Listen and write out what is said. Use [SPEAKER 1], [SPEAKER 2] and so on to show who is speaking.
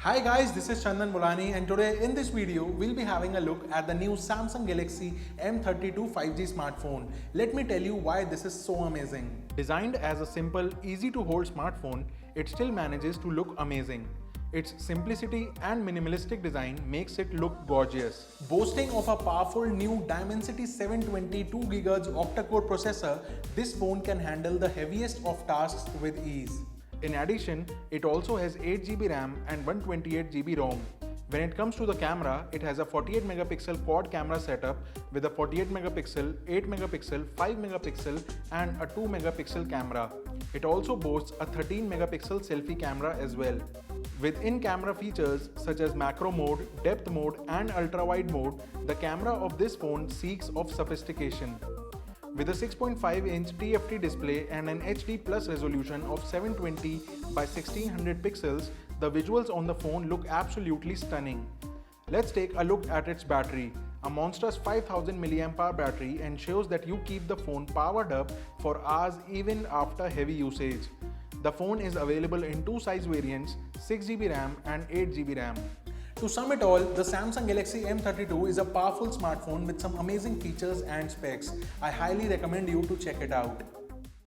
[SPEAKER 1] Hi guys, this is Chandan Mulani and today in this video we'll be having a look at the new Samsung Galaxy M32 5G smartphone. Let me tell you why this is so amazing. Designed as a simple, easy to hold smartphone, it still manages to look amazing. Its simplicity and minimalistic design makes it look gorgeous. Boasting of a powerful new Dimensity 722 GHz Octa Core processor, this phone can handle the heaviest of tasks with ease. In addition, it also has 8GB RAM and 128GB ROM. When it comes to the camera, it has a 48 megapixel quad camera setup with a 48 megapixel, 8 megapixel, 5 megapixel and a 2 megapixel camera. It also boasts a 13 megapixel selfie camera as well. With in-camera features such as macro mode, depth mode and ultra-wide mode, the camera of this phone seeks of sophistication. With a 6.5-inch TFT display and an HD Plus resolution of 720 by 1600 pixels, the visuals on the phone look absolutely stunning. Let's take a look at its battery. A monstrous 5000 mAh battery ensures that you keep the phone powered up for hours even after heavy usage. The phone is available in two size variants, 6GB RAM and 8GB RAM. To sum it all, the Samsung Galaxy M32 is a powerful smartphone with some amazing features and specs. I highly recommend you to check it out.